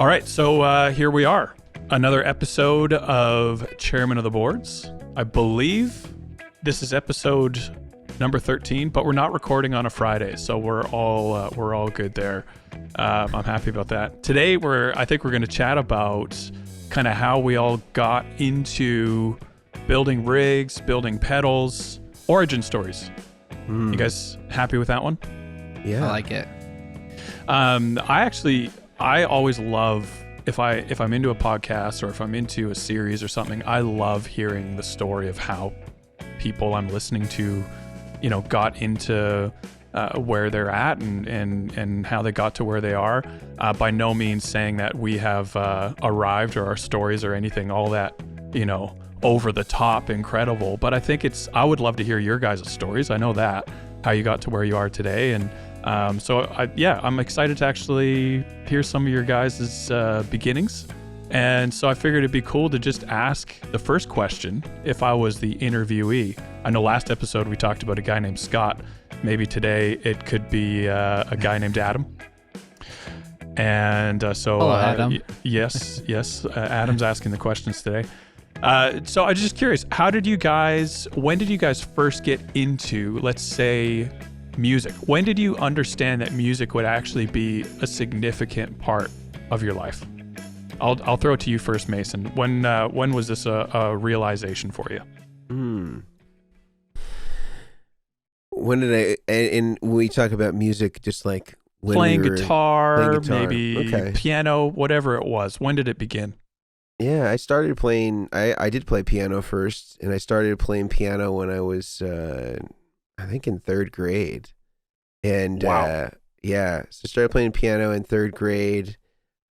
All right, so here we are. Another episode of Chairmen of the Boards. I believe this is episode number 13, but we're not recording on a Friday, so we're all good there. I'm happy about that. Today, I think we're going to chat about kind of how we all got into building rigs, building pedals, origin stories. You guys happy with that one? Yeah, I like it. I always love if I'm into a podcast or if I'm into a series or something, I love hearing the story of how people I'm listening to, got into where they're at and how they got to where they are. By no means saying that we have arrived or our stories or anything, all that, over the top incredible. But I think I would love to hear your guys' stories. I know that, how you got to where you are today. And I'm excited to actually hear some of your guys' beginnings. And so I figured it'd be cool to just ask the first question if I was the interviewee. I know last episode we talked about a guy named Scott. Maybe today it could be a guy named Adam. And Hello, Adam. Yes, Adam's asking the questions today. So I'm just curious, when did you guys first get into, let's say, music? When did you understand that music would actually be a significant part of your life? I'll throw it to you first, Mason. When was this a realization for you? When did and when we talk about music, just like when playing we were guitar, playing guitar, maybe piano, whatever it was. When did it begin? Yeah, I started playing, I did play piano first, and I started playing piano when I was, I think in third grade. And, wow. so I started playing piano in third grade.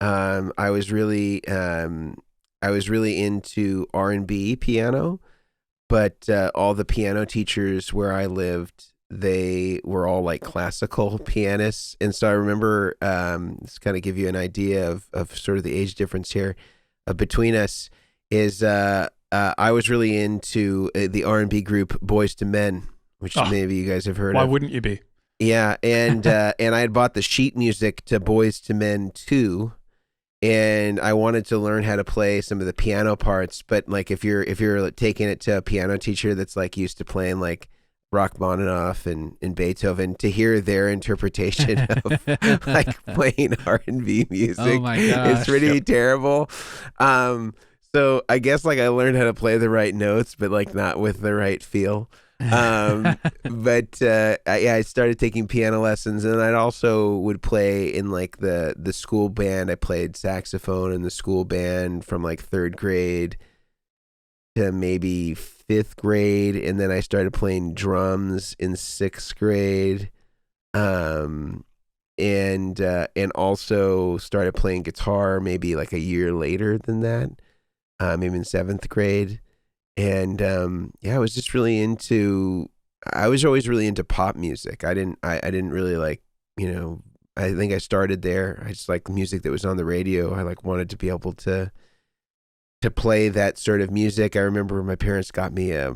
I was really into R&B piano, but all the piano teachers where I lived, they were all like classical pianists. And so I remember, just kind of give you an idea of sort of the age difference here between us is I was really into the R&B group Boys to Men, which maybe you guys have heard of. Why wouldn't you be? Yeah, and and I had bought the sheet music to Boys to Men 2, and I wanted to learn how to play some of the piano parts. But like if you're taking it to a piano teacher that's like used to playing like Rachmaninoff and Beethoven, to hear their interpretation of like playing R&B music, oh my gosh, it's pretty terrible. So I guess like I learned how to play the right notes, but like not with the right feel. I started taking piano lessons, and I also would play in like the school band. I played saxophone in the school band from like third grade to maybe fifth grade, and then I started playing drums in sixth grade, and also started playing guitar maybe like a year later than that, maybe in seventh grade. And I was just really into. I was always really into pop music. I didn't really like, I think I started there. I just like music that was on the radio. I like wanted to be able to play that sort of music. I remember my parents got me a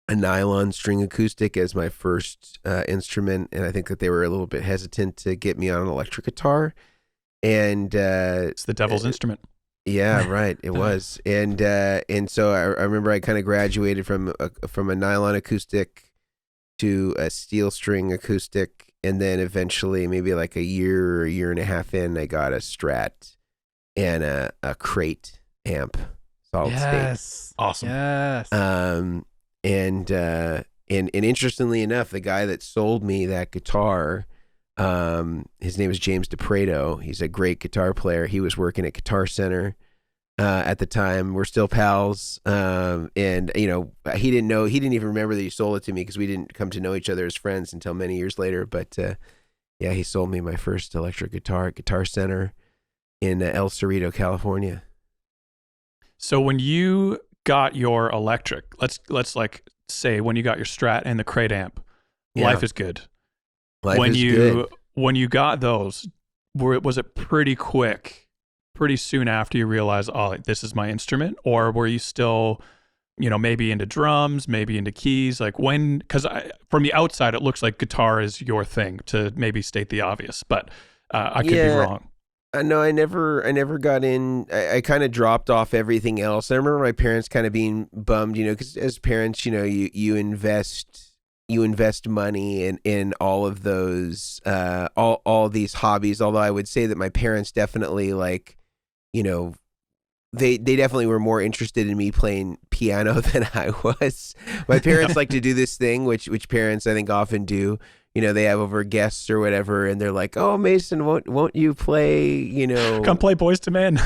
nylon string acoustic as my first instrument, and I think that they were a little bit hesitant to get me on an electric guitar. And it's the devil's instrument. Yeah, right. It was, and so I remember I kind of graduated from a nylon acoustic to a steel string acoustic, and then eventually, maybe like a year and a half in, I got a Strat and a Crate amp, solid state. Awesome. Yes. And interestingly enough, the guy that sold me that guitar, his name is James DePrato. He's a great guitar player. He was working at Guitar Center at the time. We're still pals. And he didn't even remember that he sold it to me because we didn't come to know each other as friends until many years later. But he sold me my first electric guitar at Guitar Center in El Cerrito, California. So when you got your electric, let's like say when you got your Strat and the Crate amp, life is good. When you got those, was it pretty quick, pretty soon after you realized, this is my instrument? Or were you still, maybe into drums, maybe into keys? Like when, because from the outside, it looks like guitar is your thing, to maybe state the obvious, but I could be wrong. No, I never got in. I kind of dropped off everything else. I remember my parents kind of being bummed, because as parents, you invest money in all of those, all these hobbies. Although I would say that my parents definitely like, you know, they definitely were more interested in me playing piano than I was. My parents like to do this thing, which parents I think often do. They have over guests or whatever, and they're like, "Oh, Mason, won't you play?" Come play Boys to Men.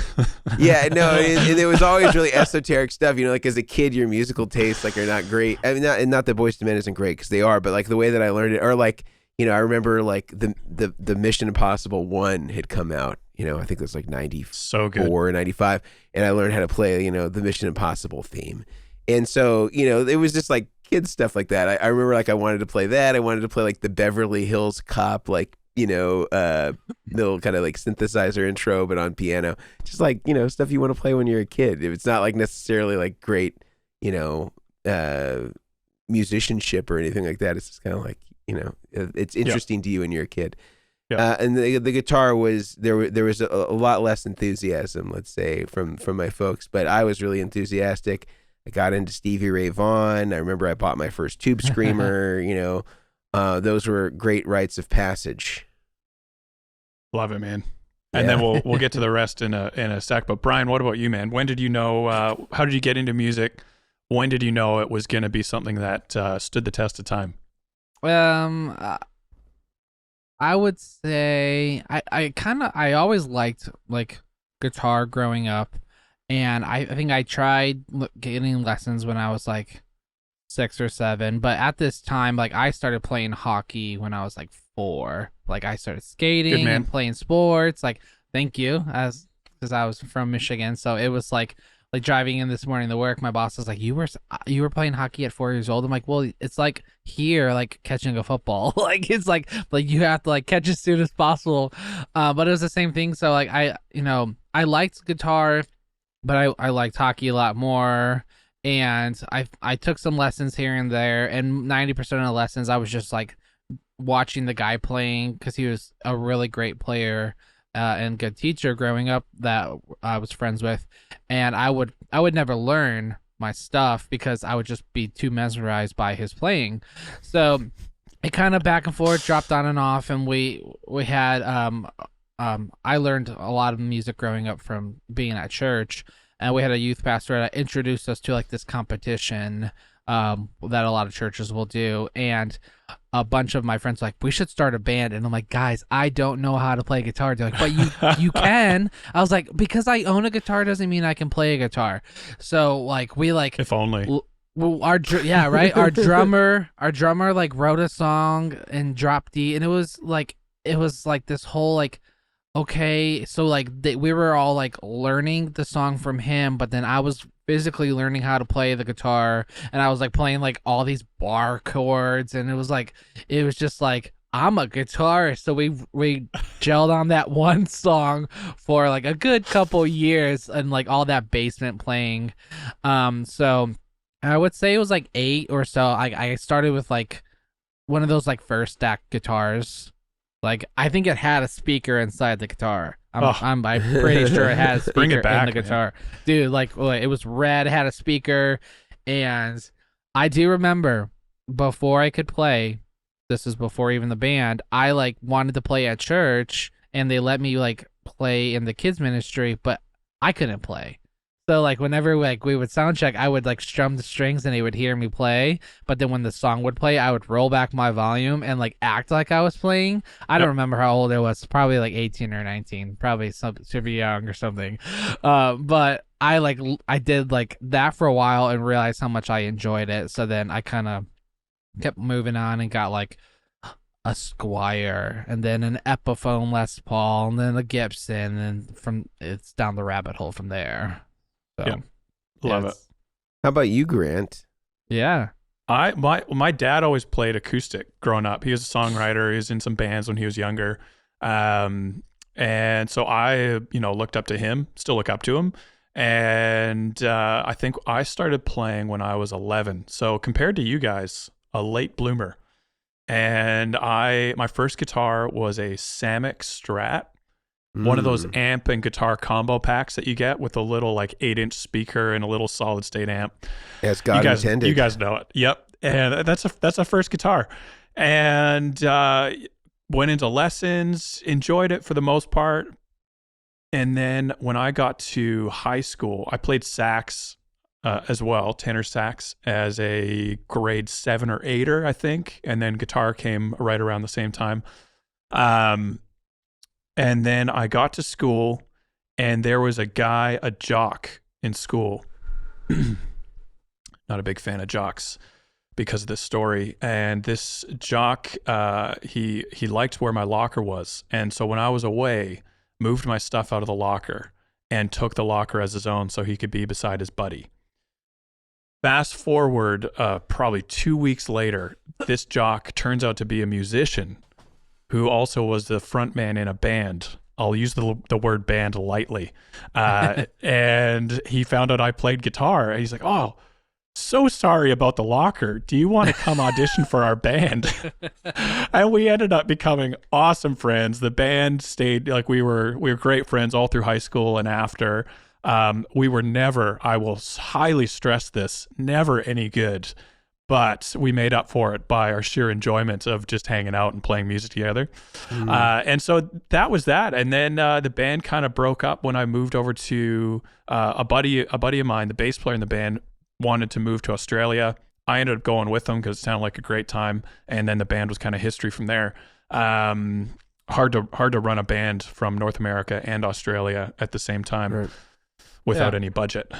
Yeah, no, it was always really esoteric stuff. Like as a kid, your musical tastes like are not great. I mean, not that Boys to Men isn't great because they are, but like the way that I learned it, or like I remember like the Mission Impossible 1 had come out. I think it was like 94 So good. or 95, and I learned how to play the Mission Impossible theme. And so it was just like kids stuff like that. I remember like I wanted to play that. I wanted to play like the Beverly Hills Cop, like little kind of like synthesizer intro, but on piano. Just like stuff you want to play when you're a kid. It's not like necessarily like great musicianship or anything like that. It's just kind of like it's interesting to you when you're a kid. Yeah. And the guitar was there was a lot less enthusiasm, let's say, from my folks, but I was really enthusiastic. I got into Stevie Ray Vaughan. I remember I bought my first Tube Screamer. Those were great rites of passage. Love it, man. And then we'll get to the rest in a sec. But Brian, what about you, man? When did you know? How did you get into music? When did you know it was going to be something that stood the test of time? I would say I always liked like guitar growing up, and I think I tried getting lessons when I was like 6 or 7, but at this time, like I started playing hockey when I was like 4. Like I started skating and playing sports. Like thank you, because I was from Michigan, so it was like driving in this morning to work, my boss was like, you were playing hockey at 4 years old. I'm like, well, it's like here, like catching a football. Like it's like you have to like catch as soon as possible. But it was the same thing. So like I liked guitar, but I liked hockey a lot more. And I took some lessons here and there, and 90% of the lessons I was just like watching the guy playing because he was a really great player. And good teacher growing up that I was friends with, and I would never learn my stuff because I would just be too mesmerized by his playing. So it kind of back and forth, dropped on and off, and we had I learned a lot of music growing up from being at church, and we had a youth pastor that introduced us to like this competition that a lot of churches will do, and a bunch of my friends were like, we should start a band. And I'm like, guys, I don't know how to play guitar. They're like, but you can. I was like, because I own a guitar doesn't mean I can play a guitar. So like we like, if only our drummer like wrote a song in drop D, and it was like this whole like, okay, so like we were all like learning the song from him, but then I was physically learning how to play the guitar, and I was like playing like all these bar chords, and it was just like I'm a guitarist. So we gelled on that one song for like a good couple years, and like all that basement playing. So I would say it was like 8 or so. I started with like one of those like first stack guitars. Like I think it had a speaker inside the guitar. I'm pretty sure it had a speaker in the guitar. Man. Dude, like it was red, it had a speaker, and I do remember before I could play, this is before even the band, I like wanted to play at church, and they let me like play in the kids ministry, but I couldn't play. So like whenever like we would sound check, I would like strum the strings and they would hear me play. But then when the song would play, I would roll back my volume and like act like I was playing. I don't remember how old I was. Probably like 18 or 19. Probably super young or something. But I did like that for a while and realized how much I enjoyed it. So then I kind of kept moving on and got like a Squire, and then an Epiphone Les Paul, and then a Gibson, and it's down the rabbit hole from there. So, yeah, love it. How about you, Grant? Yeah, my dad always played acoustic growing up. He was a songwriter. He was in some bands when he was younger, and so I looked up to him. Still look up to him, and I think I started playing when I was 11. So compared to you guys, a late bloomer. And my first guitar was a Samick Strat. one of those amp and guitar combo packs that you get with a little like 8-inch speaker and a little solid state amp. As God intended. You guys know it. Yep. And that's a first guitar. And went into lessons, enjoyed it for the most part. And then when I got to high school, I played sax as well, tenor sax, as a grade 7 or 8er, I think. And then guitar came right around the same time. And then I got to school, and there was a jock in school. Not a big fan of jocks because of this story. And this jock, he liked where my locker was. And so when I was away, moved my stuff out of the locker and took the locker as his own so he could be beside his buddy. Fast forward probably 2 weeks later, this jock turns out to be a musician who also was the front man in a band. I'll use the word band lightly. And he found out I played guitar. And he's like, oh, so sorry about the locker. Do you want to come audition for our band? And we ended up becoming awesome friends. The band stayed, like we were great friends all through high school and after. We were never, I will highly stress this, never any good. But we made up for it by our sheer enjoyment of just hanging out and playing music together. And so that was that. And then the band kind of broke up when I moved over to a buddy of mine, the bass player in the band, wanted to move to Australia. I ended up going with them because it sounded like a great time. And then the band was kind of history from there. Hard to run a band from North America and Australia at the same time. Right. Without any budget.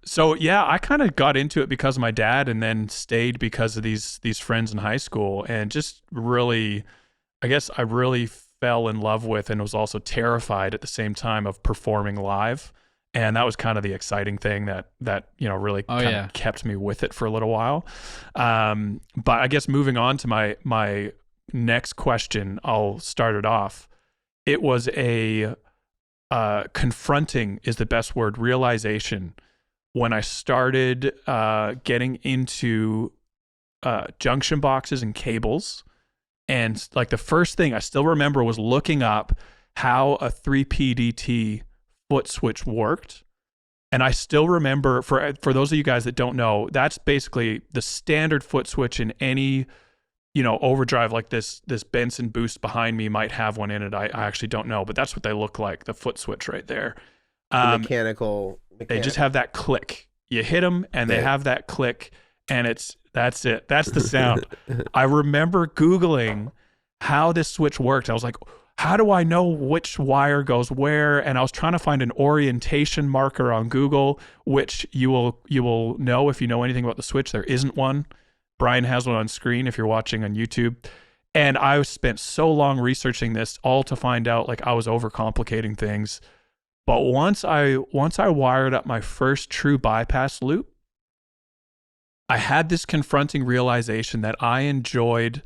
So yeah, I kind of got into it because of my dad, and then stayed because of these friends in high school, and just really, I guess I really fell in love with, and was also terrified at the same time of performing live. And that was kind of the exciting thing that really of kept me with it for a little while. But I guess moving on to my next question, I'll start it off. It was a confronting is the best word, realization when I started getting into junction boxes and cables. And like the first thing I still remember was looking up how a 3PDT foot switch worked. And I still remember, for those of you guys that don't know, that's basically the standard foot switch in any overdrive. Like this Benson Boost behind me might have one in it. I actually don't know, but that's what they look like, the foot switch right there. Mechanical. They just have that click. You hit them and they have that click, and that's it. That's the sound. I remember Googling how this switch worked. I was like, how do I know which wire goes where? And I was trying to find an orientation marker on Google, which you will know if you know anything about the switch. There isn't one. Brian has one on screen if you're watching on YouTube. And I spent so long researching this, all to find out like I was overcomplicating things. But once I wired up my first true bypass loop, I had this confronting realization that I enjoyed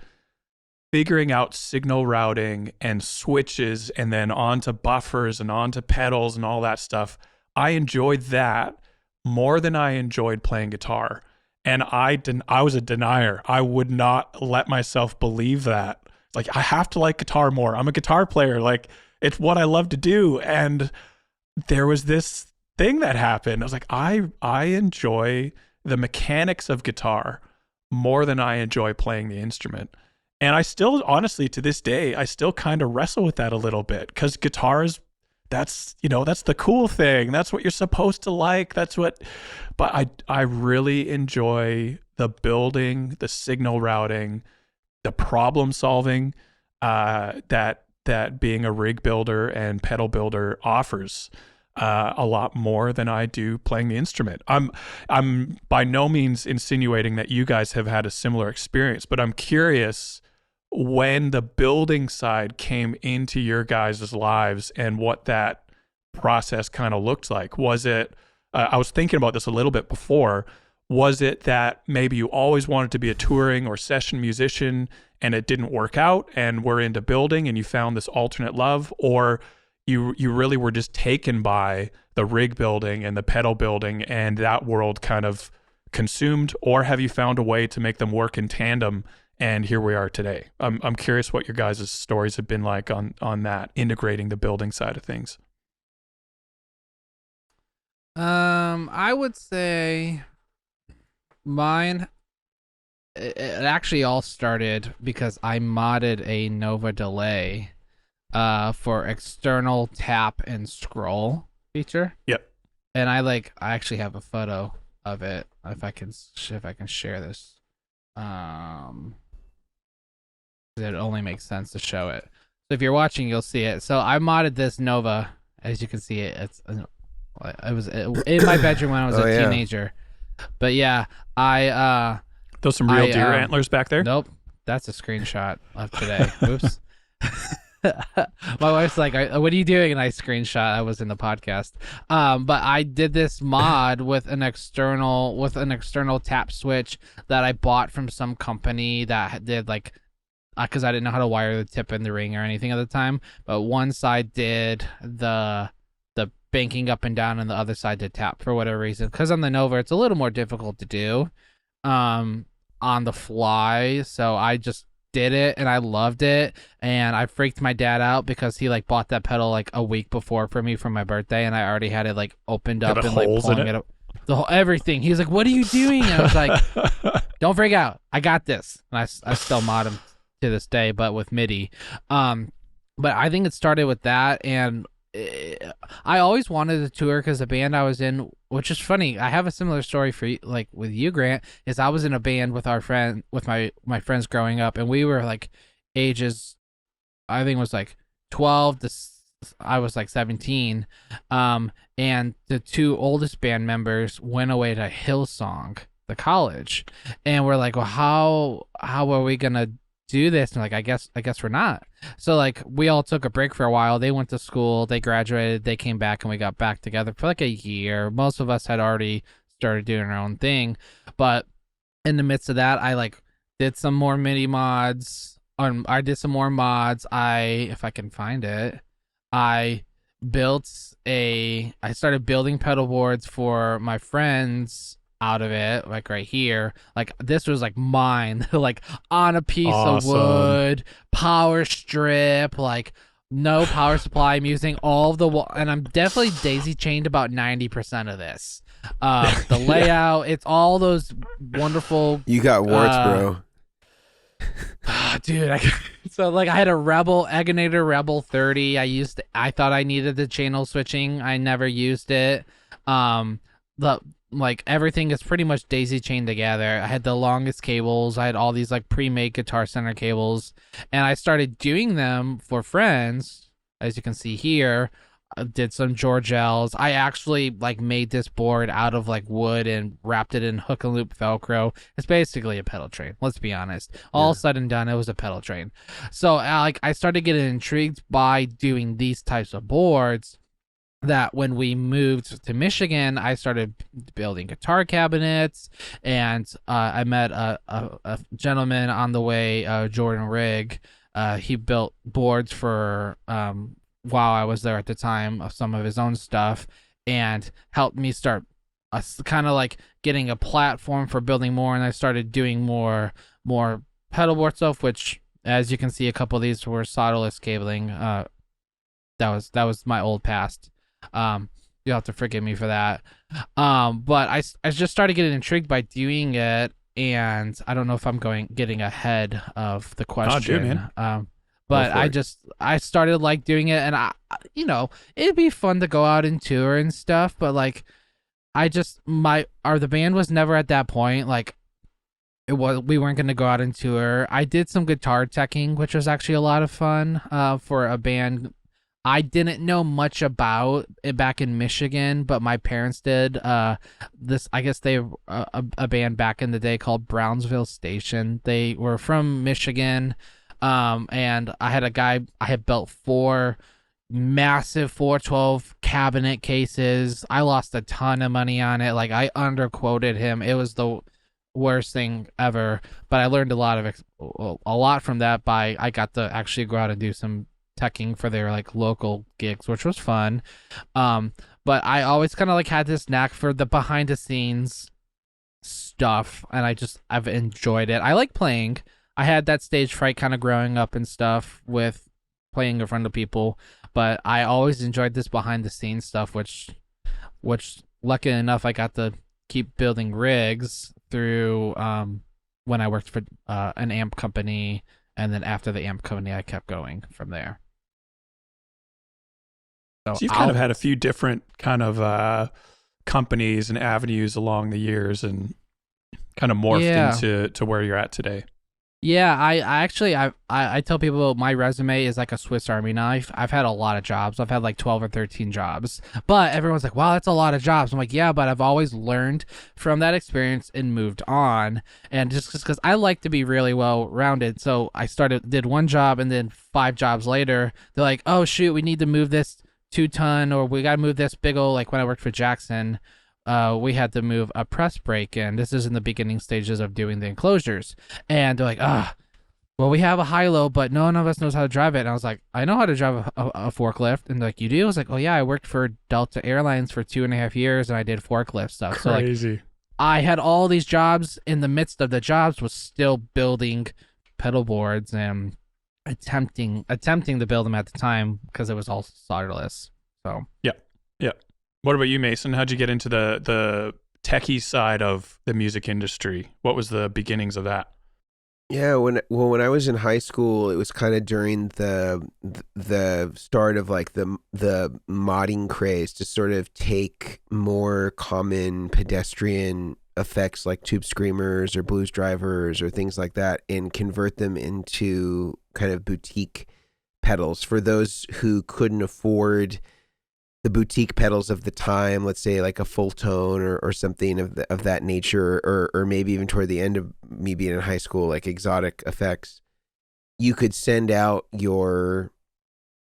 figuring out signal routing and switches, and then onto buffers and onto pedals and all that stuff. I enjoyed that more than I enjoyed playing guitar. And I was a denier. I would not let myself believe that. Like, I have to like guitar more. I'm a guitar player. Like, it's what I love to do. And there was this thing that happened. I was like, I enjoy the mechanics of guitar more than I enjoy playing the instrument. And I still, honestly, to this day, I still kind of wrestle with that a little bit, because guitars, that's the cool thing. That's what you're supposed to like. But I really enjoy the building, the signal routing, the problem solving that being a rig builder and pedal builder offers a lot more than I do playing the instrument. I'm by no means insinuating that you guys have had a similar experience, but I'm curious when the building side came into your guys' lives and what that process kind of looked like. Was it, I was thinking about this a little bit before, was it that maybe you always wanted to be a touring or session musician and it didn't work out and were into building and you found this alternate love, or you really were just taken by the rig building and the pedal building and that world kind of consumed? Or have you found a way to make them work in tandem and here we are today. I'm curious what your guys' stories have been like on that, integrating the building side of things. I would say mine. It actually all started because I modded a Nova delay, for external tap and scroll feature. Yep. And I actually have a photo of it if I can share this. It only makes sense to show it. So if you're watching, you'll see it. So I modded this Nova, as you can see it. It was in my bedroom when I was a teenager. But yeah, those some real deer antlers back there? Nope, that's a screenshot of today. Oops. My wife's like, "What are you doing?" And I screenshot. I was in the podcast. But I did this mod with an external tap switch that I bought from some company that did like, because I didn't know how to wire the tip in the ring or anything at the time. But one side did the banking up and down, and the other side did tap for whatever reason. Because on the Nova, it's a little more difficult to do, on the fly. So I just did it, and I loved it, and I freaked my dad out because he like bought that pedal like a week before for me for my birthday, and I already had it like opened up and like pulling it up, the whole everything. He's like, "What are you doing?" And I was like, "Don't freak out, I got this." And I still mod him to this day, but with MIDI. But I think it started with that, and I always wanted to tour because the band I was in, which is funny, I have a similar story for you, like with you, Grant, is I was in a band with my friends growing up, and we were like ages, I think it was like 12 to, I was like 17, and the two oldest band members went away to Hillsong, the college, and we're like, well, how are we gonna do this? And like, I guess we're not. So like, we all took a break for a while. They went to school, they graduated, they came back, and we got back together for like a year. Most of us had already started doing our own thing, but in the midst of that, I like did some more MIDI mods. I did some more mods. If I can find it, I started building pedal boards for my friends out of it, like right here. Like this was like mine, like on a piece of wood, power strip, like no power supply. I'm using all of the and I'm definitely daisy chained about 90% of this. The layout, it's all those wonderful. You got warts, bro. Dude, so like I had a Eggonator Rebel 30. I thought I needed the channel switching. I never used it. Like everything is pretty much daisy chained together. I had the longest cables. I had all these like pre-made Guitar Center cables, and I started doing them for friends. As you can see here, I did some Georgelles. I actually like made this board out of like wood and wrapped it in hook and loop Velcro. It's basically a pedal train. Let's be honest. All said and done, it was a pedal train. So I started getting intrigued by doing these types of boards. That when we moved to Michigan, I started building guitar cabinets, and I met a gentleman on the way, Jordan Rigg. He built boards for, while I was there at the time, of some of his own stuff, and helped me start kind of like getting a platform for building more. And I started doing more pedalboard stuff, which, as you can see, a couple of these were solderless cabling. That was my old past. You'll have to forgive me for that. But I just started getting intrigued by doing it, and I don't know if I'm getting ahead of the question. Oh, dude, man. But I started like doing it, and it'd be fun to go out and tour and stuff, but like the band was never at that point. Like we weren't going to go out and tour. I did some guitar teching, which was actually a lot of fun, for a band I didn't know much about it back in Michigan, but my parents did. I guess they were a band back in the day called Brownsville Station. They were from Michigan, and I had built 4 massive 412 cabinet cases. I lost a ton of money on it. Like I underquoted him. It was the worst thing ever, but I learned a lot from that. I got to actually go out and do some teching for their like local gigs, which was fun. But I always kind of like had this knack for the behind the scenes stuff, and I've enjoyed it. I like playing. I had that stage fright kind of growing up and stuff with playing in front of people, but I always enjoyed this behind the scenes stuff, which lucky enough I got to keep building rigs through when I worked for an amp company, and then after the amp company I kept going from there. So you've kind of had a few different kind of companies and avenues along the years and kind of morphed into where you're at today. Yeah, I tell people my resume is like a Swiss Army knife. I've had a lot of jobs. I've had like 12 or 13 jobs. But everyone's like, wow, that's a lot of jobs. I'm like, yeah, but I've always learned from that experience and moved on. And just because I like to be really well rounded. So I did one job, and then 5 jobs later, they're like, oh, shoot, we need to move this 2-ton, or we got to move this big old, like when I worked for Jackson, we had to move a press brake in. This is in the beginning stages of doing the enclosures. And they're like, well, we have a high-low, but none of us knows how to drive it. And I was like, I know how to drive a forklift. And like, you do? I was like, oh, yeah, I worked for Delta Airlines for 2.5 years, and I did forklift stuff. Crazy. So like, I had all these jobs. In the midst of the jobs was still building pedal boards and attempting to build them at the time because it was all solderless. So yeah. What about you, Mason? How'd you get into the techie side of the music industry? What was the beginnings of that? Yeah, when I was in high school, it was kind of during the start of like the modding craze to sort of take more common pedestrian effects like tube screamers or blues drivers or things like that and convert them into kind of boutique pedals for those who couldn't afford the boutique pedals of the time, let's say like a full tone or something of that nature, or maybe even toward the end of me being in high school, like exotic effects. You could send out your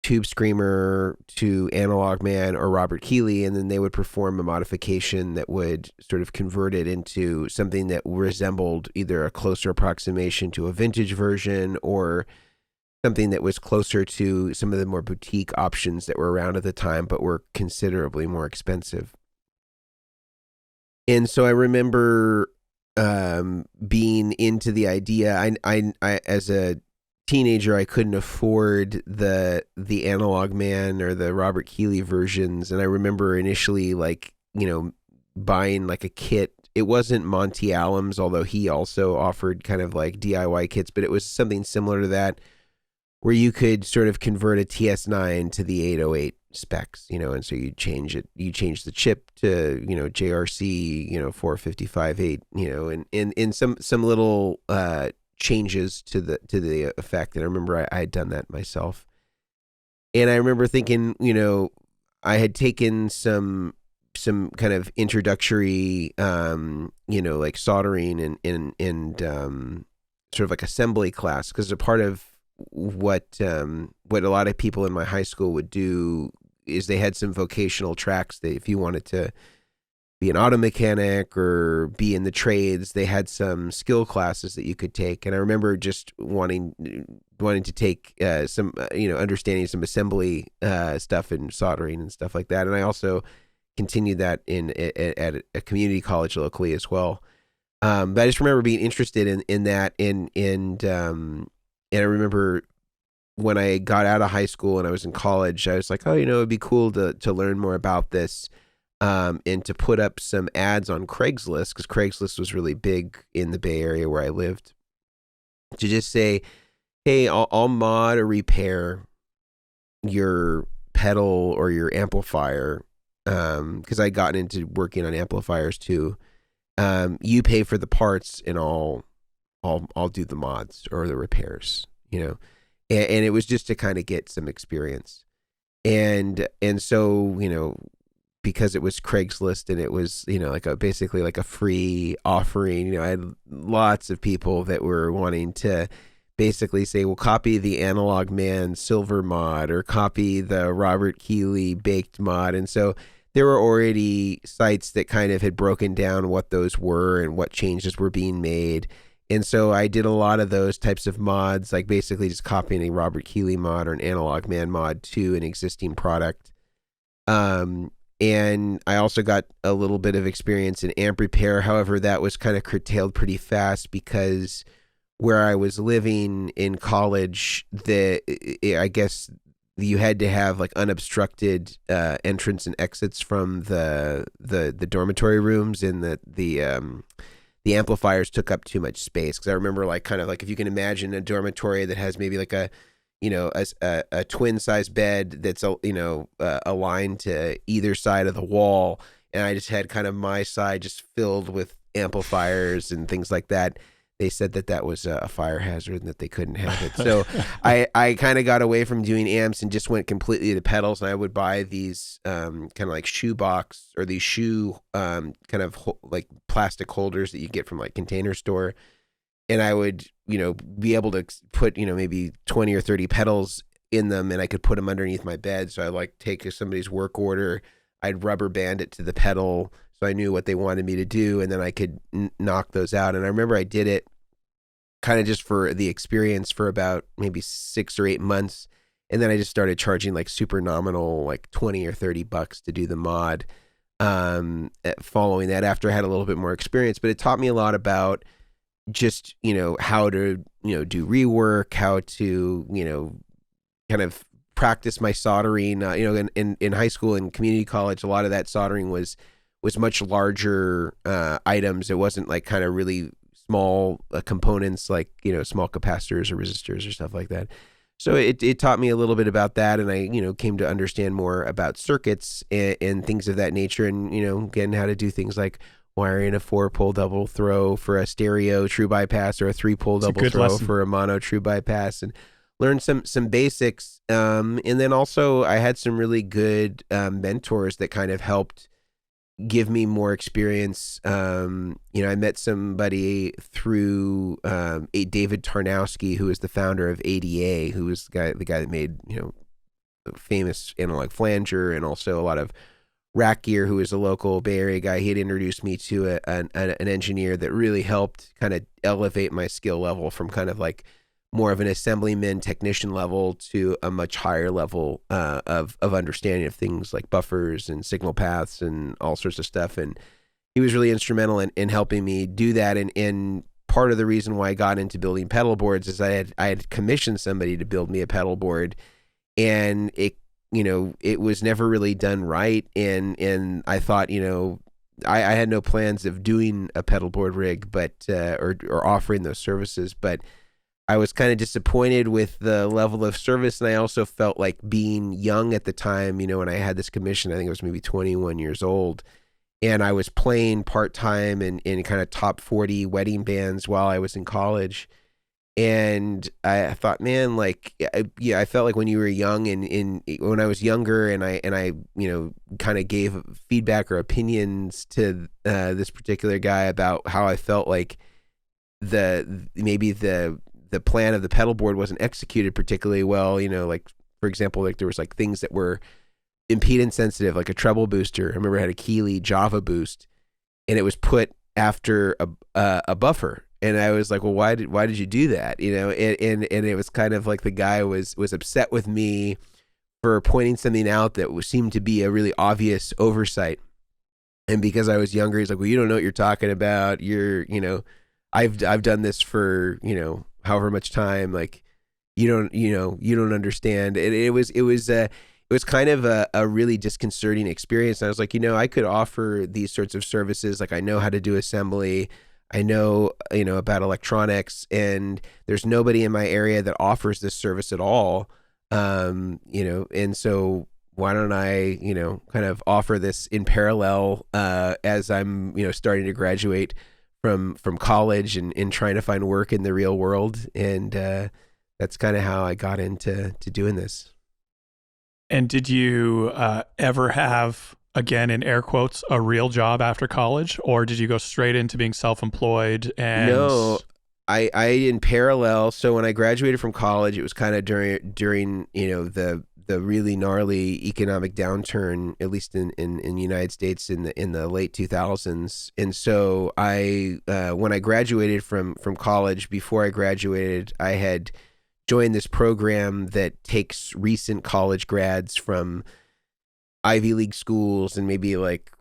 tube screamer to Analog Man or Robert Keeley, and then they would perform a modification that would sort of convert it into something that resembled either a closer approximation to a vintage version or something that was closer to some of the more boutique options that were around at the time, but were considerably more expensive. And so I remember being into the idea. I as a teenager, I couldn't afford the Analog Man or the Robert Keeley versions, and I remember initially, like, buying like a kit. It wasn't Monty Allen's, although he also offered kind of like DIY kits, but it was something similar to that, where you could sort of convert a TS9 to the 808 specs, and so you change the chip to, JRC, 455.8, and some little changes to the effect. And I remember I had done that myself. And I remember thinking, I had taken some kind of introductory, like soldering and sort of like assembly class, because a part of what a lot of people in my high school would do is they had some vocational tracks that if you wanted to be an auto mechanic or be in the trades, they had some skill classes that you could take. And I remember just wanting to take some, understanding some assembly stuff and soldering and stuff like that. And I also continued that at a community college locally as well. But I just remember being interested in that and I remember when I got out of high school and I was in college, I was like, oh, it'd be cool to learn more about this, and to put up some ads on Craigslist, because Craigslist was really big in the Bay Area where I lived, to just say, hey, I'll mod or repair your pedal or your amplifier, because I'd gotten into working on amplifiers too. You pay for the parts and I'll do the mods or the repairs, and it was just to kind of get some experience. And so, because it was Craigslist and it was, basically like a free offering, I had lots of people that were wanting to basically say, well, copy the Analog Man silver mod or copy the Robert Keeley baked mod. And so there were already sites that kind of had broken down what those were and what changes were being made. And so I did a lot of those types of mods, like basically just copying a Robert Keeley mod or an Analog Man mod to an existing product. And I also got a little bit of experience in amp repair. However, that was kind of curtailed pretty fast because where I was living in college, I guess you had to have like unobstructed entrance and exits from the dormitory rooms, and the amplifiers took up too much space. Because I remember like kind of like, if you can imagine a dormitory that has maybe like a twin size bed that's aligned to either side of the wall, and I just had kind of my side just filled with amplifiers and things like that. They said that was a fire hazard and that they couldn't have it. So I kind of got away from doing amps and just went completely to pedals. And I would buy these kind of like shoe box, or these shoe kind of like plastic holders that you get from like Container Store. And I would, be able to put, maybe 20 or 30 pedals in them, and I could put them underneath my bed. So I'd like take somebody's work order, I'd rubber band it to the pedal, so I knew what they wanted me to do, and then I could knock those out. And I remember I did it kind of just for the experience for about maybe 6 or 8 months. And then I just started charging like super nominal, like $20 or $30 to do the mod following that, after I had a little bit more experience. But it taught me a lot about just, how to, do rework, how to, kind of practice my soldering. In high school and community college, a lot of that soldering was much larger items. It wasn't like kind of really small components like, small capacitors or resistors or stuff like that. So it taught me a little bit about that, and I, came to understand more about circuits and things of that nature, and, again, how to do things like wiring a 4-pole double throw for a stereo true bypass, or a 3-pole double throw lesson for a mono true bypass, and learn some basics. And then also I had some really good mentors that kind of helped give me more experience. I met somebody through David Tarnowski, who is the founder of ADA, who was the guy that made, famous analog flanger and also a lot of rack gear, who is a local Bay Area guy. He had introduced me to an engineer that really helped kind of elevate my skill level from kind of like more of an assemblyman technician level to a much higher level of understanding of things like buffers and signal paths and all sorts of stuff. And he was really instrumental in helping me do that. And part of the reason why I got into building pedal boards is I had commissioned somebody to build me a pedal board, and it was never really done right. And I thought, I had no plans of doing a pedal board rig, but or offering those services, but I was kind of disappointed with the level of service. And I also felt like, being young at the time, when I had this commission, I think I was maybe 21 years old, and I was playing part-time in kind of top 40 wedding bands while I was in college. And I thought, man, like, I felt like when you were young and when I was younger, and I kind of gave feedback or opinions to this particular guy about how I felt like maybe the plan of the pedal board wasn't executed particularly well. Like, for example, like there was like things that were impedance sensitive, like a treble booster. I remember I had a Keeley Java boost, and it was put after a buffer. And I was like, well, why did you do that? And it was kind of like the guy was upset with me for pointing something out that seemed to be a really obvious oversight. And because I was younger, he's like, well, you don't know what you're talking about. I've done this for, however much time. Like, you don't understand. It was kind of a really disconcerting experience. And I was like, I could offer these sorts of services. Like, I know how to do assembly. I know, about electronics, and there's nobody in my area that offers this service at all. And so why don't I, kind of offer this in parallel, as I'm, starting to graduate from college and trying to find work in the real world. And, that's kind of how I got into doing this. And did you ever have, again, in air quotes, a real job after college, or did you go straight into being self-employed? And no, I in parallel. So when I graduated from college, it was kind of during the really gnarly economic downturn, at least in the United States in the late 2000s. And so when I graduated from college, before I graduated, I had joined this program that takes recent college grads from Ivy League schools and maybe like,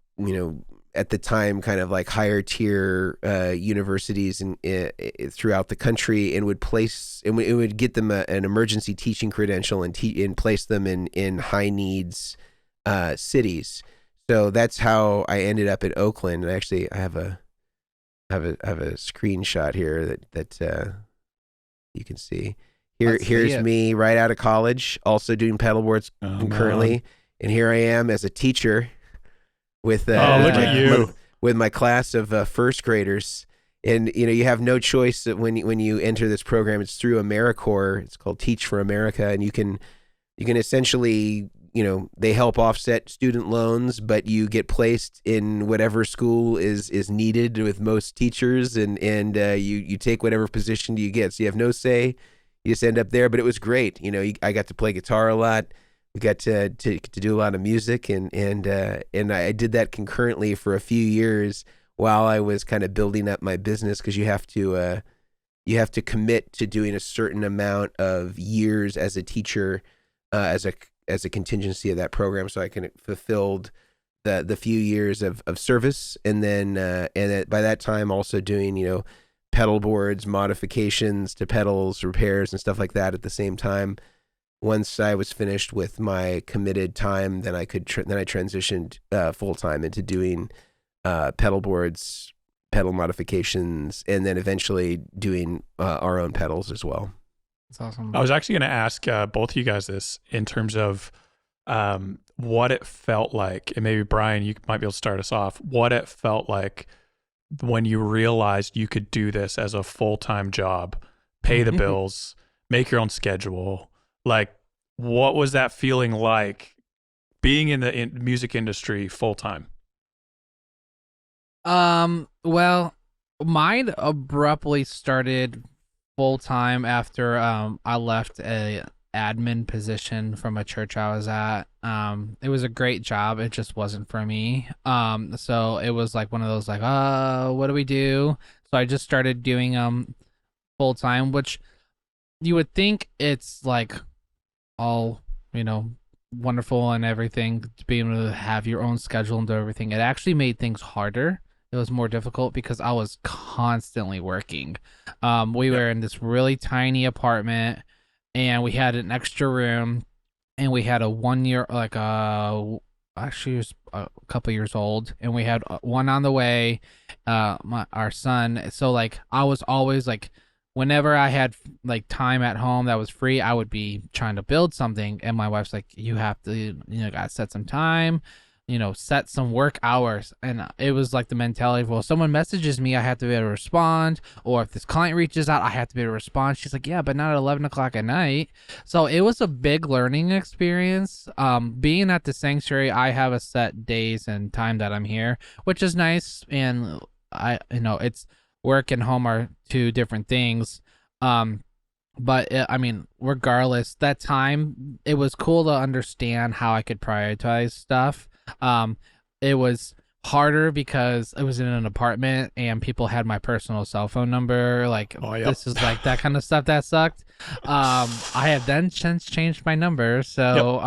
at the time kind of like higher tier universities throughout the country, and would place and it would get them an emergency teaching credential and place them in high needs cities. So that's how I ended up at Oakland. And actually, I have a screenshot here that you can see. Here's me right out of college, also doing pedalboards concurrently, and here I am as a teacher with look at you. with my class of first graders. And you have no choice when you enter this program. It's through AmeriCorps. It's called Teach for America, and you can essentially, they help offset student loans, but you get placed in whatever school is needed with most teachers, and you take whatever position you get. So you have no say. You just end up there. But it was great. I got to play guitar a lot. We got to do a lot of music, and I did that concurrently for a few years while I was kind of building up my business, because you have to commit to doing a certain amount of years as a teacher as a contingency of that program, so I can fulfilled the few years of service, and then by that time also doing pedal boards, modifications to pedals, repairs, and stuff like that at the same time. Once I was finished with my committed time, then I transitioned full time into doing pedal boards, pedal modifications, and then eventually doing our own pedals as well. That's awesome. I was actually going to ask both of you guys this in terms of what it felt like, and maybe Brian, you might be able to start us off. What it felt like when you realized you could do this as a full-time job, pay the bills, make your own schedule. Like, what was that feeling like being in the music industry full-time? Well, mine abruptly started full-time after I left a admin position from a church I was at. It was a great job. It just wasn't for me. So it was like one of those like, what do we do? So I just started doing full-time, which you would think it's like all, wonderful and everything to be able to have your own schedule and do everything. It actually made things harder. It was more difficult because I was constantly working. We were in this really tiny apartment, and we had an extra room, and we had a 1 year, actually it was a couple years old, and we had one on the way, our son. So like I was always like, whenever I had like time at home that was free, I would be trying to build something, and my wife's like, you have to, gotta set some time, set some work hours. And it was like the mentality of, well, someone messages me, I have to be able to respond, or if this client reaches out, I have to be able to respond. She's like, yeah, but not at 11 o'clock at night. So it was a big learning experience. Being at the sanctuary, I have a set days and time that I'm here, which is nice. And it's work and home are two different things. But regardless, that time, it was cool to understand how I could prioritize stuff. It was harder because I was in an apartment and people had my personal cell phone number. This is like that kind of stuff that sucked. I have then since changed my number, so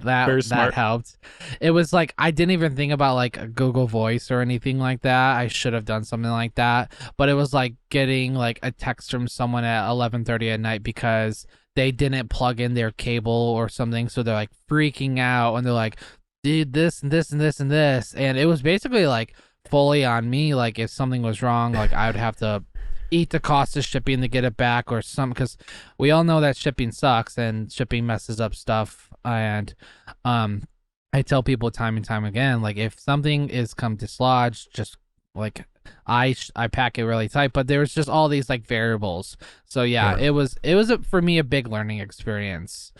that helped. It was like I didn't even think about like a Google Voice or anything like that. I should have done something like that, but it was like getting like a text from someone at 11:30 at night because they didn't plug in their cable or something, so they're like freaking out and they're like, dude, this and this and this and this. And it was basically like fully on me. Like if something was wrong, like I would have to eat the cost of shipping to get it back or something, because we all know that shipping sucks and shipping messes up stuff. And I tell people time and time again, like if something is come dislodged, just like I pack it really tight, but there was just all these like variables. So yeah. it was for me a big learning experience.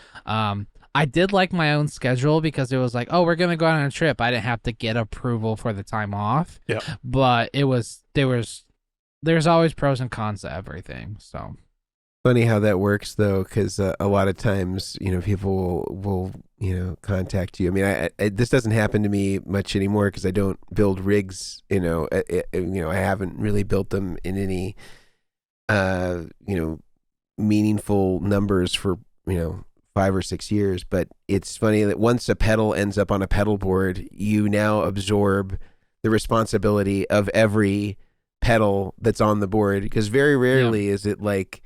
I did like my own schedule because it was like, oh, we're gonna go on a trip. I didn't have to get approval for the time off. Yeah. But there's always pros and cons to everything. So funny how that works though, because a lot of times people will contact you. I mean, I this doesn't happen to me much anymore because I don't build rigs. I haven't really built them in any meaningful numbers for 5 or 6 years. But it's funny that once a pedal ends up on a pedal board, you now absorb the responsibility of every pedal that's on the board, because very rarely is it like,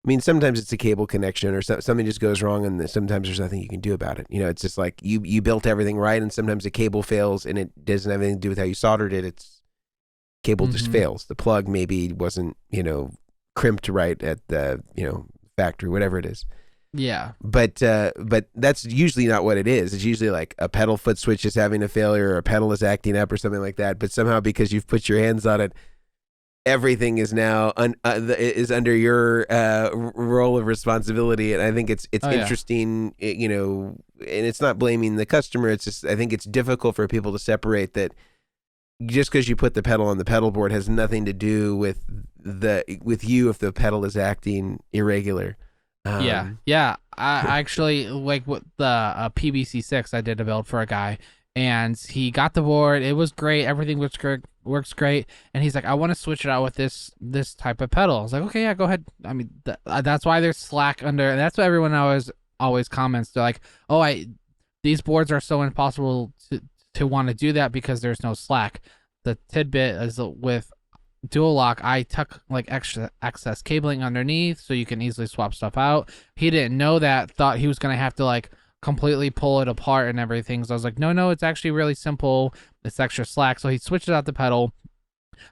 I mean, sometimes it's a cable connection or something just goes wrong, and sometimes there's nothing you can do about it. You know, it's just like you built everything right, and sometimes the cable fails, and it doesn't have anything to do with how you soldered it. It's cable just fails. The plug maybe wasn't, you know, crimped right at the, you know, factory, whatever it is. Yeah. But that's usually not what it is. It's usually like a pedal foot switch is having a failure, or a pedal is acting up, or something like that. But somehow, because you've put your hands on it, everything is now is under your role of responsibility. And I think it's interesting, you know, and it's not blaming the customer. It's just, I think it's difficult for people to separate that just because you put the pedal on the pedal board has nothing to do with you if the pedal is acting irregular. Yeah. I actually, like, with the PBC6, I did a build for a guy, and he got the board. It was great. Everything works great. And he's like, I want to switch it out with this type of pedal. I was like, okay, yeah, go ahead. I mean, that's why there's slack under, and that's what everyone always comments. They're like, oh, these boards are so impossible to want to do that because there's no slack. The tidbit is with dual lock, I tuck like extra excess cabling underneath so you can easily swap stuff out. He didn't know that, thought he was going to have to like completely pull it apart and everything. So I was like, no, it's actually really simple. It's extra slack. So he switches out the pedal.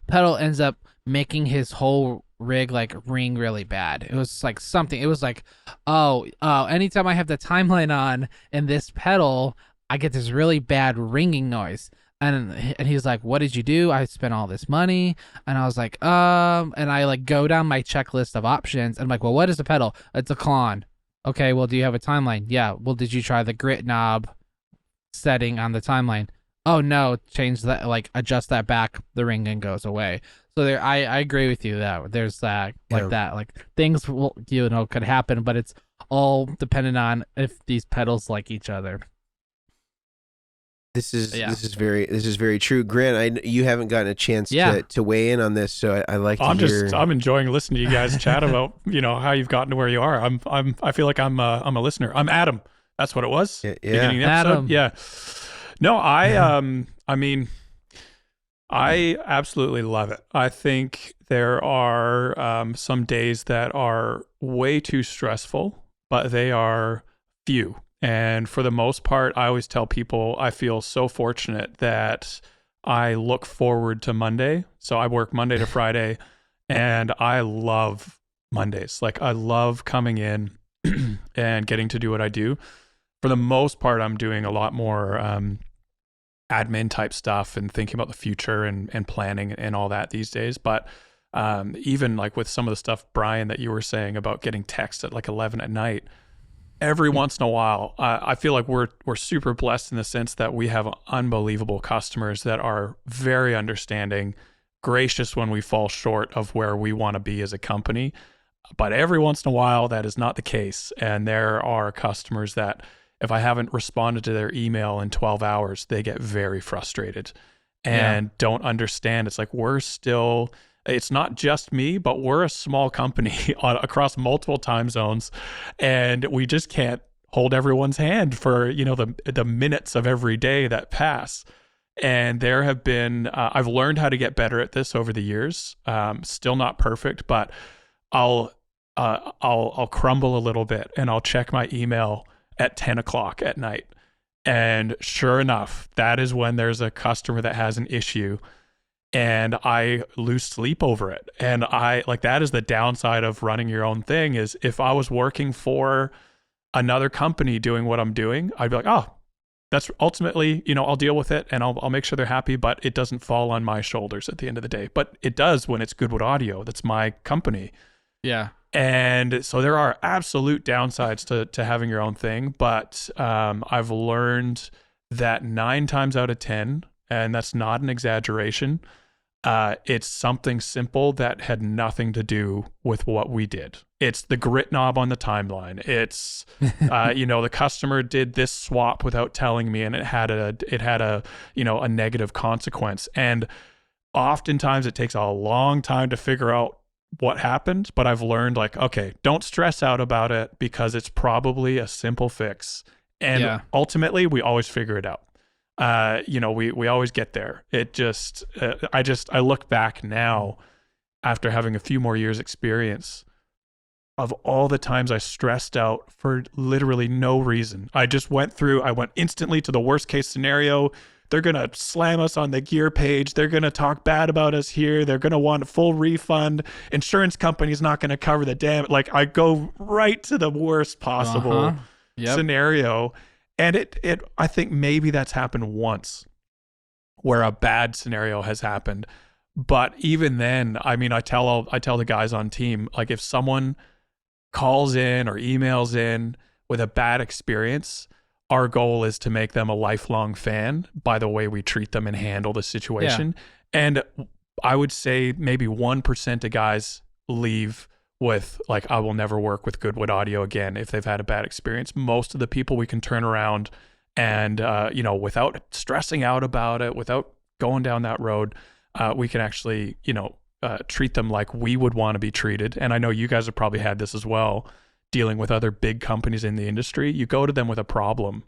Pedal ends up making his whole rig like ring really bad. It was like something, it was like, oh, anytime I have the timeline on and this pedal, I get this really bad ringing noise. And he's like, what did you do? I spent all this money. And I was like, and I like go down my checklist of options. And I'm like, well, what is the pedal? It's a Klon. Okay, well, do you have a timeline? Yeah. Well, did you try the grit knob setting on the timeline? Oh no, change that, like adjust that back, the ringing goes away. So there, I agree with you that there's that, like that, like things will, you know, could happen, but it's all dependent on if these pedals like each other. This is very true, Grant. You haven't gotten a chance to weigh in on this, so I like to hear. I'm enjoying listening to you guys chat about, you know, how you've gotten to where you are. I feel like I'm a listener. I'm Adam. That's what it was. Yeah. Beginning of the episode. Adam. Yeah. No, I mean, I absolutely love it. I think there are some days that are way too stressful, but they are few. And for the most part, I always tell people I feel so fortunate that I look forward to Monday. So I work Monday to Friday, and I love Mondays. Like, I love coming in and getting to do what I do. For the most part, I'm doing a lot more admin type stuff and thinking about the future and planning and all that these days. But even like with some of the stuff, Brian, that you were saying about getting text at like 11 at night, every once in a while, I feel like we're super blessed in the sense that we have unbelievable customers that are very understanding, gracious when we fall short of where we want to be as a company. But every once in a while, that is not the case. And there are customers that if I haven't responded to their email in 12 hours, they get very frustrated and don't understand. It's like, it's not just me, but we're a small company across multiple time zones, and we just can't hold everyone's hand for, you know, the minutes of every day that pass. And there have been, I've learned how to get better at this over the years. Still not perfect, but I'll crumble a little bit and I'll check my email at 10 o'clock at night. And sure enough, that is when there's a customer that has an issue, and I lose sleep over it. And that is the downside of running your own thing, is if I was working for another company doing what I'm doing, I'd be like, oh, that's ultimately, you know, I'll deal with it and I'll make sure they're happy, but it doesn't fall on my shoulders at the end of the day. But it does when it's Goodwood Audio. That's my company. Yeah. And so there are absolute downsides to having your own thing. But I've learned that 9 times out of 10, and that's not an exaggeration, it's something simple that had nothing to do with what we did. It's the grit knob on the timeline. It's, you know, the customer did this swap without telling me, and it had a, you know, a negative consequence. And oftentimes it takes a long time to figure out what happened, but I've learned, like, okay, don't stress out about it because it's probably a simple fix. And ultimately we always figure it out. we always get there. It just, I look back now after having a few more years experience of all the times I stressed out for literally no reason. I went instantly to the worst case scenario. They're going to slam us on the gear page. They're going to talk bad about us here. They're going to want a full refund. Insurance company's not going to cover the damage. Like, I go right to the worst possible scenario. And I think maybe that's happened once where a bad scenario has happened. But even then, I mean, I tell the guys on team, like, if someone calls in or emails in with a bad experience, our goal is to make them a lifelong fan by the way we treat them and handle the situation. Yeah. And I would say maybe 1% of guys leave with, like, I will never work with Goodwood Audio again if they've had a bad experience. Most of the people we can turn around and, without stressing out about it, without going down that road, we can actually, treat them like we would want to be treated. And I know you guys have probably had this as well, dealing with other big companies in the industry. You go to them with a problem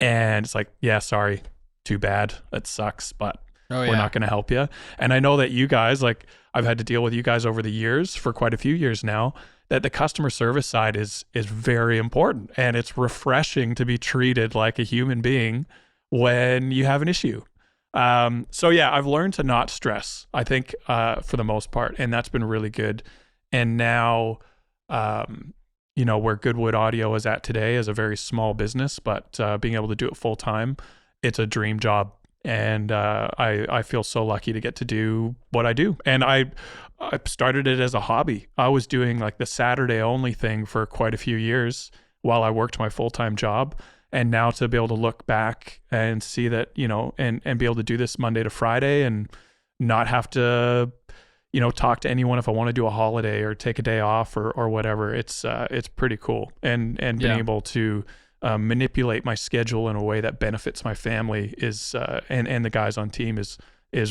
and it's like, yeah, sorry, too bad. That sucks, but we're not going to help you. And I know that you guys, like, I've had to deal with you guys over the years for quite a few years now, that the customer service side is very important. And it's refreshing to be treated like a human being when you have an issue. So yeah, I've learned to not stress, I think, for the most part, and that's been really good. And now, where Goodwood Audio is at today is a very small business, but being able to do it full time, it's a dream job. And I feel so lucky to get to do what I do. And I started it as a hobby. I was doing like the Saturday only thing for quite a few years while I worked my full-time job. And now to be able to look back and see that, and be able to do this Monday to Friday and not have to, talk to anyone if I want to do a holiday or take a day off or whatever. It's pretty cool. And being able to manipulate my schedule in a way that benefits my family is, and the guys on team is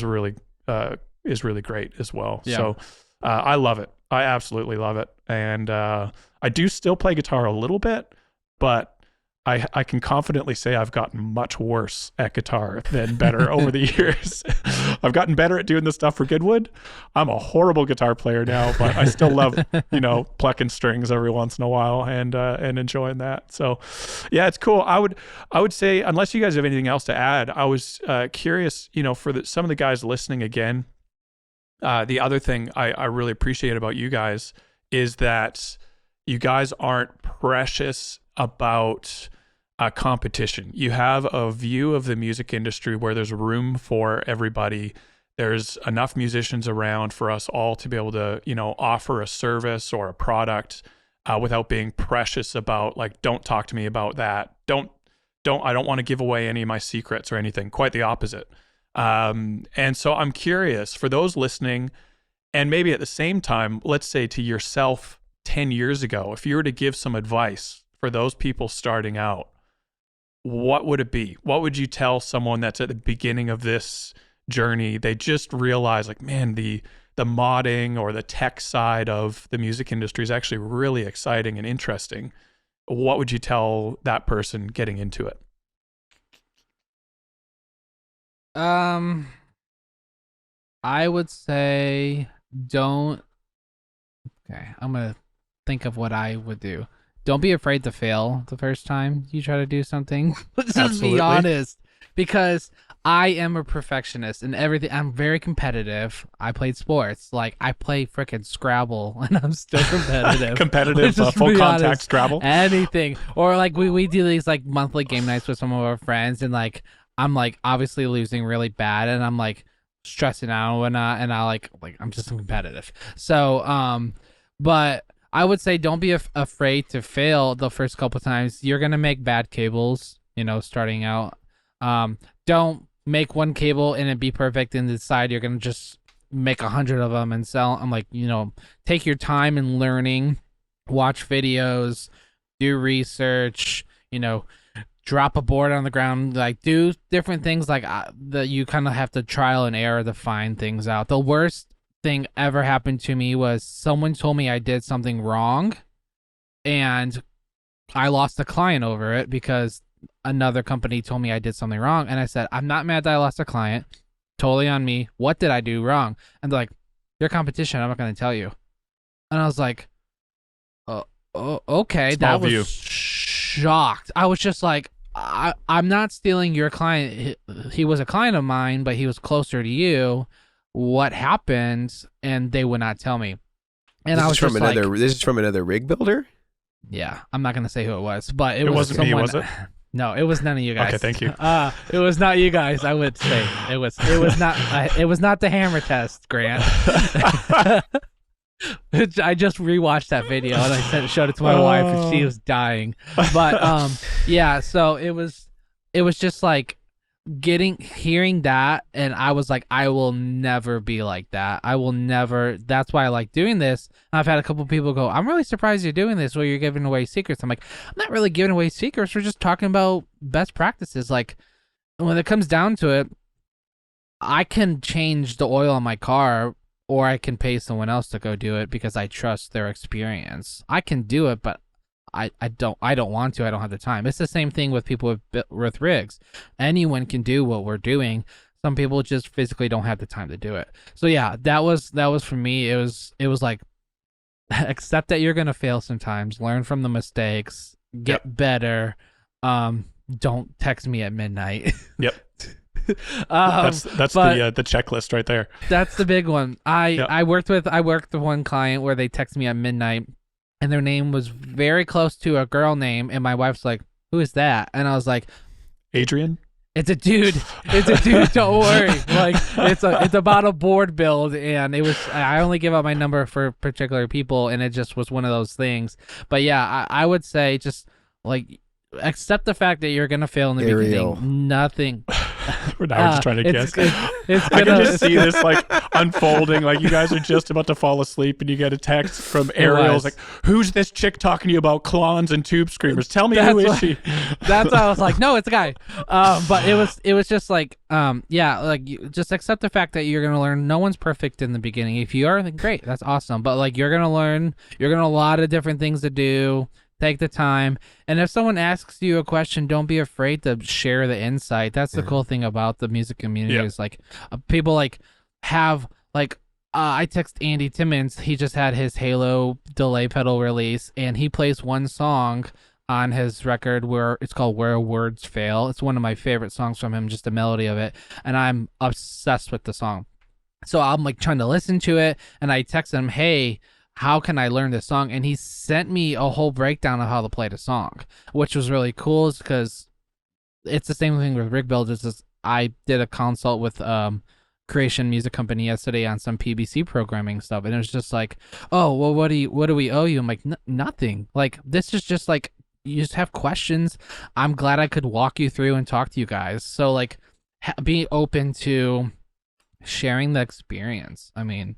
really great as well. Yeah. So I love it. I absolutely love it. And I do still play guitar a little bit, but I can confidently say I've gotten much worse at guitar than better over the years. I've gotten better at doing the stuff for Goodwood. I'm a horrible guitar player now, but I still love, plucking strings every once in a while and enjoying that. So yeah, it's cool. I would say, unless you guys have anything else to add, I was curious, for some of the guys listening again, the other thing I really appreciate about you guys is that you guys aren't precious about competition. You have a view of the music industry where there's room for everybody. There's enough musicians around for us all to be able to, offer a service or a product without being precious about, like, don't talk to me about that. I don't want to give away any of my secrets or anything. Quite the opposite. And so I'm curious for those listening, and maybe at the same time, let's say to yourself 10 years ago, if you were to give some advice for those people starting out, what would it be? What would you tell someone that's at the beginning of this journey? They just realize, like, man, the modding or the tech side of the music industry is actually really exciting and interesting. What would you tell that person getting into it? I would say I'm gonna think of what I would do. Don't be afraid to fail the first time you try to do something. Let's just be honest, because I am a perfectionist and everything. I'm very competitive. I played sports. Like, I play freaking Scrabble and I'm still competitive. Competitive, full contact Scrabble? Anything. Or like we do these like monthly game nights with some of our friends, and like I'm like obviously losing really bad and I'm like stressing out and whatnot, and I like I'm just competitive. So but I would say don't be afraid to fail the first couple times. You're gonna make bad cables, starting out. Don't make one cable and it be perfect and decide you're gonna just make 100 of them and sell. I'm like, take your time in learning, watch videos, do research, drop a board on the ground, like do different things like that. You kind of have to trial and error to find things out. The worst thing ever happened to me was someone told me I did something wrong and I lost a client over it because another company told me I did something wrong, and I said, I'm not mad that I lost a client. Totally on me. What did I do wrong? And they're like, your competition, I'm not going to tell you. And I was like, okay. Small That was view. shocked. I was just like, I'm not stealing your client. He was a client of mine, but he was closer to you. What happened? And they would not tell me. And I was from just like, this is from another rig builder. yeah, I'm not gonna say who it was, but It wasn't me, someone, was it? No, it was none of you guys. Okay, thank you. It was not you guys. I would say it was not. It was not the hammer test, Grant. I just rewatched that video and I showed it to my wife and she was dying. But yeah, so it was just like hearing that, and I was like, I will never be like that. I will never. That's why I like doing this. And I've had a couple people go, I'm really surprised you're doing this where you're giving away secrets. I'm like, I'm not really giving away secrets. We're just talking about best practices. Like, when it comes down to it, I can change the oil on my car, or I can pay someone else to go do it because I trust their experience. I can do it, but I don't want to. I don't have the time. It's the same thing with people with rigs. Anyone can do what we're doing. Some people just physically don't have the time to do it. So yeah, that was for me. It was like, accept that you're gonna fail sometimes. Learn from the mistakes. Get better. Don't text me at midnight. Yep. That's the checklist right there. That's the big one. I worked with one client where they texted me at midnight, and their name was very close to a girl name, and my wife's like, "Who is that?" And I was like, Adrian. It's a dude. It's a dude. Don't worry. Like, it's about a board build, and it was. I only give out my number for particular people, and it just was one of those things. But yeah, I would say just like accept the fact that you're gonna fail in the beginning. Nothing. We're just trying to guess. It's I can just see this like unfolding. Like, you guys are just about to fall asleep, and you get a text from Ariel's like, "Who's this chick talking to you about clans and tube screamers? Tell me, who is she?" That's why I was like, "No, it's a guy." But it was just like, yeah, like just accept the fact that you're gonna learn. No one's perfect in the beginning. If you are, then great, that's awesome. But like, you're gonna learn. You're gonna a lot of different things to do. Take the time, and if someone asks you a question, don't be afraid to share the insight. That's the cool thing about the music community is like people like have like I text Andy Timmons. He just had his Halo delay pedal release, and he plays one song on his record where it's called "Where Words Fail." It's one of my favorite songs from him, just the melody of it, and I'm obsessed with the song. So I'm like trying to listen to it, and I text him, "Hey, how can I learn this song?" And he sent me a whole breakdown of how to play the song, which was really cool because it's the same thing with rig builders. I did a consult with Creation Music Company yesterday on some PBC programming stuff, and it was just like, oh, well, what do we owe you? I'm like, nothing. Like, this is just like, you just have questions. I'm glad I could walk you through and talk to you guys. So like, be open to sharing the experience. I mean,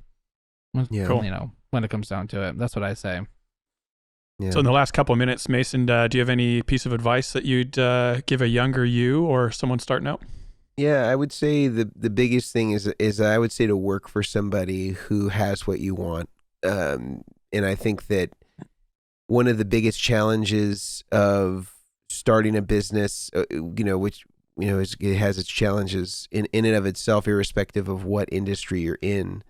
Cool. You know, when it comes down to it, that's what I say. Yeah. So in the last couple of minutes, Mason, do you have any piece of advice that you'd give a younger you or someone starting out? Yeah, I would say the biggest thing is I would say to work for somebody who has what you want. And I think that one of the biggest challenges of starting a business, which it has its challenges in and of itself, irrespective of what industry you're in.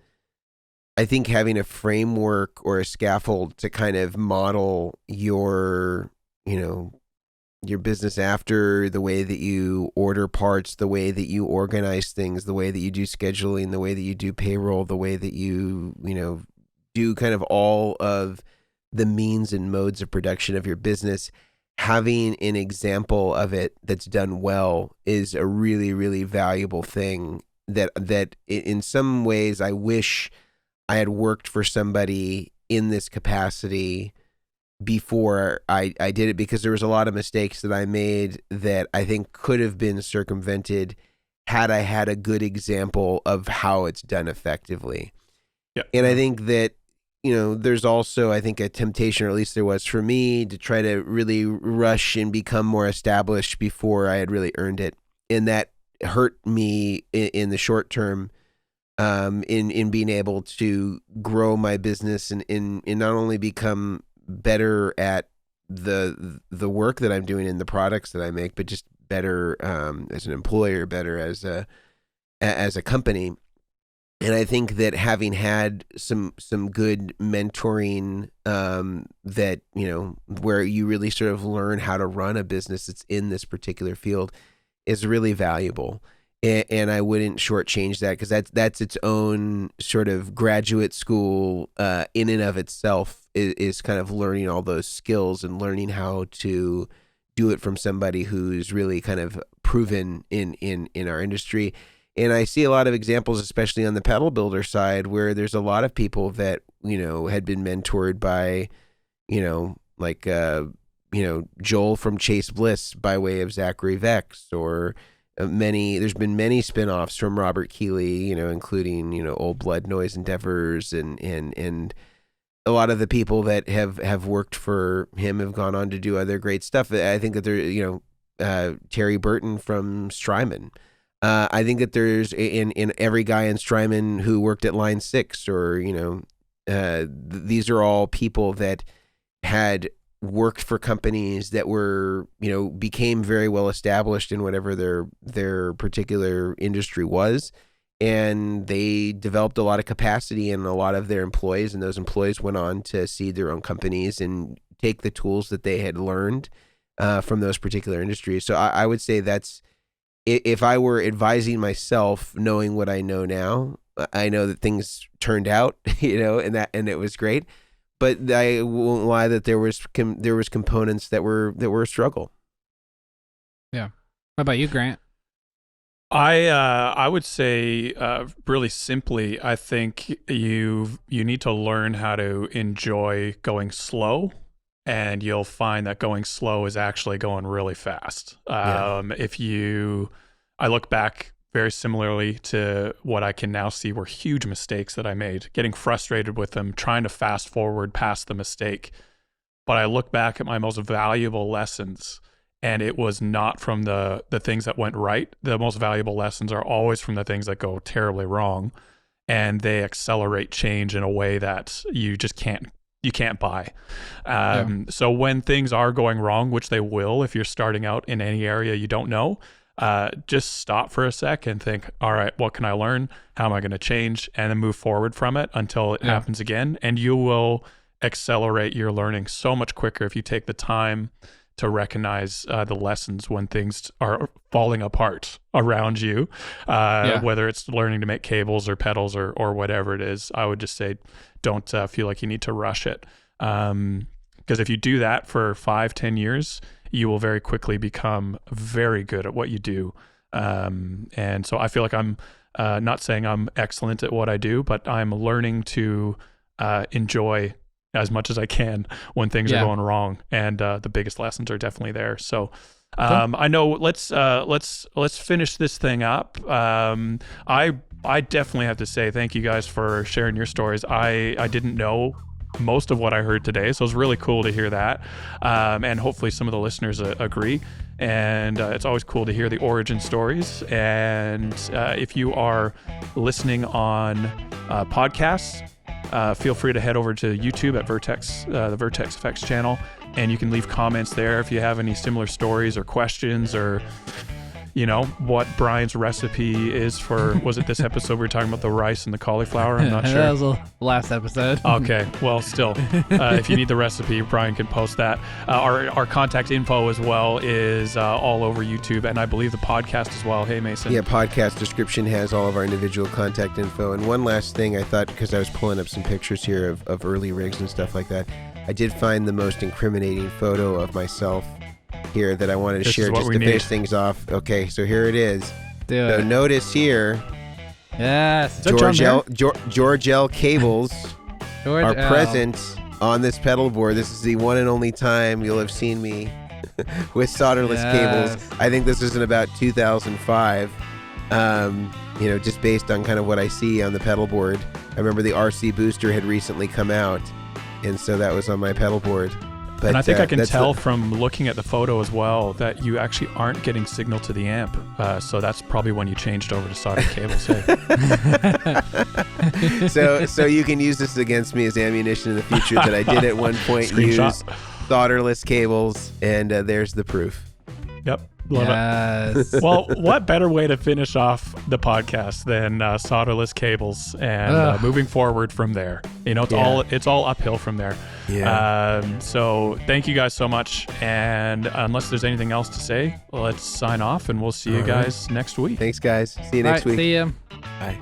I think having a framework or a scaffold to kind of model your business after, the way that you order parts, the way that you organize things, the way that you do scheduling, the way that you do payroll, the way that you do kind of all of the means and modes of production of your business. Having an example of it that's done well is a really, really valuable thing that in some ways I wish I had worked for somebody in this capacity before I did it, because there was a lot of mistakes that I made that I think could have been circumvented had I had a good example of how it's done effectively. Yeah. And I think that, there's also, I think, a temptation, or at least there was for me, to try to really rush and become more established before I had really earned it. And that hurt me in the short term. In being able to grow my business and not only become better at the work that I'm doing and the products that I make, but just better as an employer, better as a company. And I think that having had some good mentoring that, where you really sort of learn how to run a business that's in this particular field is really valuable. And I wouldn't shortchange that, because that's its own sort of graduate school in and of itself, is kind of learning all those skills and learning how to do it from somebody who's really kind of proven in our industry. And I see a lot of examples, especially on the pedal builder side, where there's a lot of people that, had been mentored by, Joel from Chase Bliss by way of Zachary Vex, or there's been many spinoffs from Robert Keeley, including, Old Blood Noise Endeavors, and a lot of the people that have worked for him have gone on to do other great stuff. I think that there, Terry Burton from Strymon. I think that there's in every guy in Strymon who worked at Line 6, or, these are all people that had worked for companies that were, became very well established in whatever their particular industry was. And they developed a lot of capacity in a lot of their employees, and those employees went on to seed their own companies and take the tools that they had learned from those particular industries. So I would say that's, if I were advising myself, knowing what I know now, I know that things turned out, and it was great. But I won't lie that there was components that were a struggle. Yeah. What about you, Grant? I would say really simply, I think you need to learn how to enjoy going slow, and you'll find that going slow is actually going really fast. I look back very similarly to what I can now see were huge mistakes that I made, getting frustrated with them, trying to fast forward past the mistake. But I look back at my most valuable lessons, and it was not from the things that went right. The most valuable lessons are always from the things that go terribly wrong, and they accelerate change in a way that you just can't buy. So when things are going wrong, which they will if you're starting out in any area you don't know, just stop for a sec and think, all right, what can I learn? How am I going to change? And then move forward from it until it happens again. And you will accelerate your learning so much quicker if you take the time to recognize the lessons when things are falling apart around you, whether it's learning to make cables or pedals or whatever it is. I would just say, don't feel like you need to rush it. Because if you do that for 5-10 years, you will very quickly become very good at what you do. And so I feel like I'm not saying I'm excellent at what I do, but I'm learning to enjoy as much as I can when things are going wrong. And the biggest lessons are definitely there. So I know let's finish this thing up. I definitely have to say thank you guys for sharing your stories. I didn't know most of what I heard today, so it was really cool to hear that, and hopefully some of the listeners agree. And it's always cool to hear the origin stories. And if you are listening on podcasts, feel free to head over to YouTube at Vertex, the Vertex Effects channel, and you can leave comments there if you have any similar stories or questions, or what Brian's recipe is for, was it this episode we were talking about the rice and the cauliflower? I'm not sure. That was the last episode. Okay, well, still, if you need the recipe, Brian can post that. Our contact info as well is all over YouTube, and I believe the podcast as well. Hey, Mason. Yeah, podcast description has all of our individual contact info. And one last thing I thought, because I was pulling up some pictures here of early rigs and stuff like that, I did find the most incriminating photo of myself here that I wanted to share just to finish things off. Okay, so here it is. So notice here, yes, George L. cables are present on this pedal board. This is the one and only time you'll have seen me with solderless cables. I think this was in about 2005. Just based on kind of what I see on the pedal board. I remember the RC booster had recently come out, and so that was on my pedal board. But, and I think I can tell from looking at the photo as well that you actually aren't getting signal to the amp. So that's probably when you changed over to soldered cables. So you can use this against me as ammunition in the future that I did at one point use solderless cables, and there's the proof. Yep. Love it. Well, what better way to finish off the podcast than solderless cables and moving forward from there? It's all uphill from there. Yeah. So thank you guys so much. And unless there's anything else to say, let's sign off, and we'll see you guys next week. Thanks, guys. See you next week. See ya. Bye.